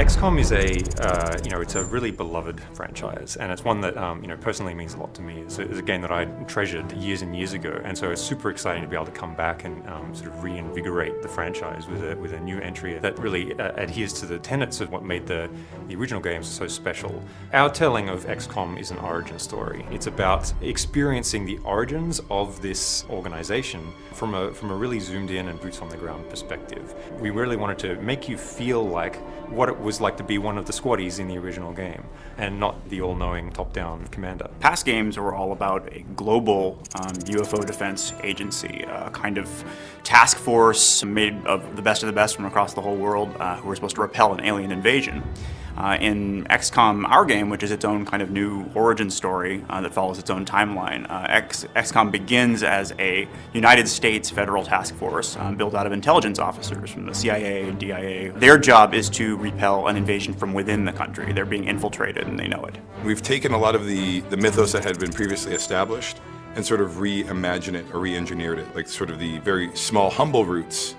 XCOM is it's a really beloved franchise, and it's one that, personally means a lot to me. It's a game that I treasured years and years ago, and so it's super exciting to be able to come back and sort of reinvigorate the franchise with a new entry that really adheres to the tenets of what made the original games so special. Our telling of XCOM is an origin story. It's about experiencing the origins of this organization from a really zoomed in and boots on the ground perspective. We really wanted to make you feel like what it was like to be one of the squaddies in the original game, and not the all-knowing top-down commander. Past games were all about a global UFO defense agency, a kind of task force made of the best from across the whole world who were supposed to repel an alien invasion. In XCOM, our game, which is its own kind of new origin story that follows its own timeline, XCOM begins as a United States federal task force built out of intelligence officers from the CIA and DIA. Their job is to repel an invasion from within the country. They're being infiltrated and they know it. We've taken a lot of the mythos that had been previously established and sort of reimagined it or re-engineered it, like sort of the very small, humble roots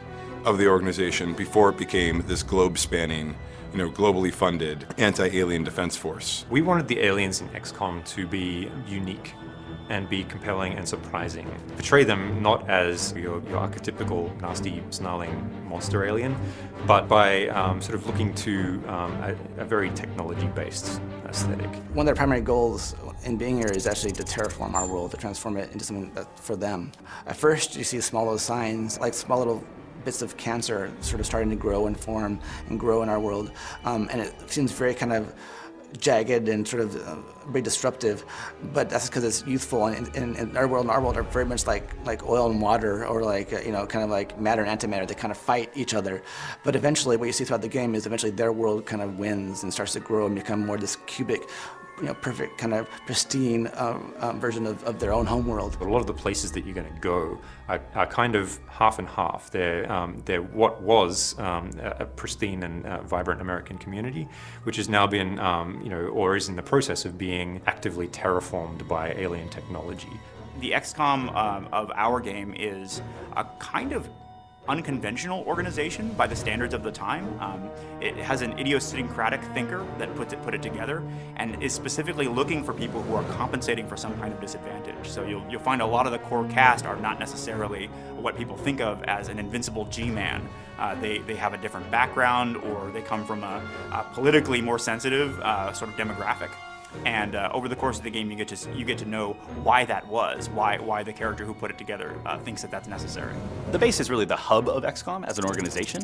of the organization before it became this globe-spanning, globally funded anti-alien defense force. We wanted the aliens in XCOM to be unique and be compelling and surprising. Portray them not as your archetypical nasty, snarling monster alien, but by sort of looking to a very technology-based aesthetic. One of their primary goals in being here is actually to terraform our world, to transform it into something that's for them. At first, you see small little signs, like small little bits of cancer sort of starting to grow and form and grow in our world. And it seems very kind of jagged and sort of very disruptive, but that's because it's youthful, and our world are very much like oil and water, or kind of like matter and antimatter. They kind of fight each other. But eventually what you see throughout the game is eventually their world kind of wins and starts to grow and become more this cubic, perfect kind of pristine version of their own home world. A lot of the places that you're going to go are kind of half and half. They're what was a pristine and vibrant American community, which has now been, or is in the process of being actively terraformed by alien technology. The XCOM of our game is a kind of unconventional organization by the standards of the time. It has an idiosyncratic thinker that put it together, and is specifically looking for people who are compensating for some kind of disadvantage. So you'll find a lot of the core cast are not necessarily what people think of as an invincible G-man. They have a different background, or they come from a politically more sensitive sort of demographic. And over the course of the game, you get to know why that was, why the character who put it together thinks that that's necessary. The base is really the hub of XCOM as an organization.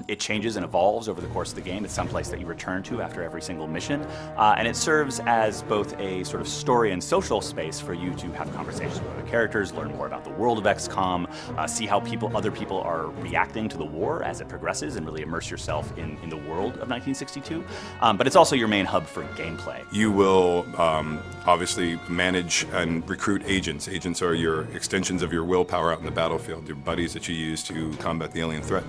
It changes and evolves over the course of the game. It's someplace that you return to after every single mission, and it serves as both a sort of story and social space for you to have conversations with other characters, learn more about the world of XCOM, see how other people are reacting to the war as it progresses, and really immerse yourself in the world of 1962. But it's also your main hub for gameplay. You will obviously manage and recruit agents. Agents are your extensions of your willpower out in the battlefield, your buddies that you use to combat the alien threat.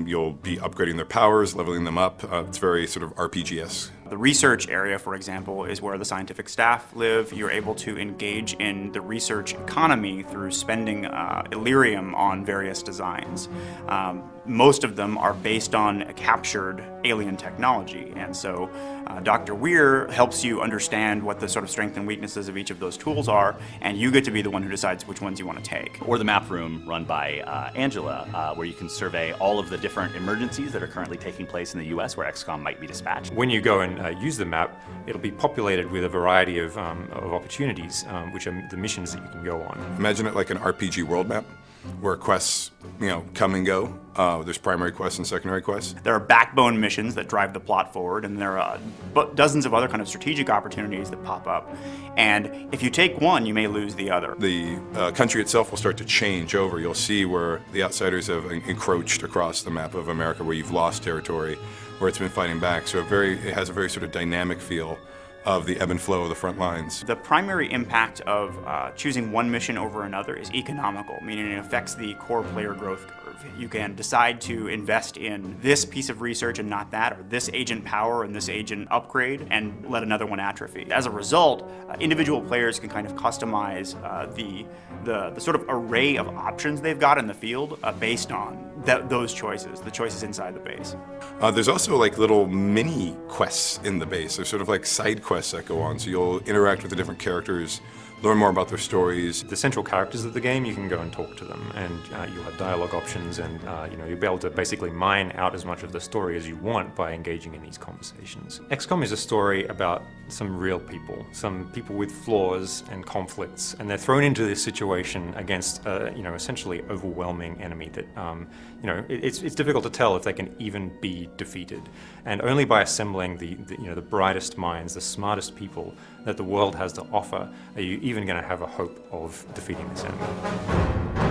You'll be upgrading their powers, leveling them up. It's very sort of RPG-esque. The research area, for example, is where the scientific staff live. You're able to engage in the research economy through spending Illyrium on various designs. Most of them are based on captured alien technology, and so Dr. Weir helps you understand what the sort of strengths and weaknesses of each of those tools are, and you get to be the one who decides which ones you want to take. Or the map room run by Angela, where you can survey all of the different emergencies that are currently taking place in the US where XCOM might be dispatched. When you go and use the map, it'll be populated with a variety of opportunities, which are the missions that you can go on. Imagine it like an RPG world map, where quests, come and go. There's primary quests and secondary quests. There are backbone missions that drive the plot forward, and there are dozens of other kind of strategic opportunities that pop up. And if you take one, you may lose the other. The country itself will start to change over. You'll see where the outsiders have encroached across the map of America, where you've lost territory, where it's been fighting back. So it has a very sort of dynamic feel of the ebb and flow of the front lines. The primary impact of choosing one mission over another is economical, meaning it affects the core player growth curve. You can decide to invest in this piece of research and not that, or this agent power and this agent upgrade, and let another one atrophy. As a result, individual players can kind of customize the sort of array of options they've got in the field based on those choices, the choices inside the base. There's also like little mini quests in the base. There's sort of like side quests that go on. So you'll interact with the different characters, learn more about their stories. The central characters of the game, you can go and talk to them, and you'll have dialogue options, and you'll be able to basically mine out as much of the story as you want by engaging in these conversations. XCOM is a story about some real people, some people with flaws and conflicts, and they're thrown into this situation against essentially overwhelming enemy that it's difficult to tell if they can even be defeated. And only by assembling the brightest minds, the smartest people that the world has to offer, are you even going to have a hope of defeating this enemy.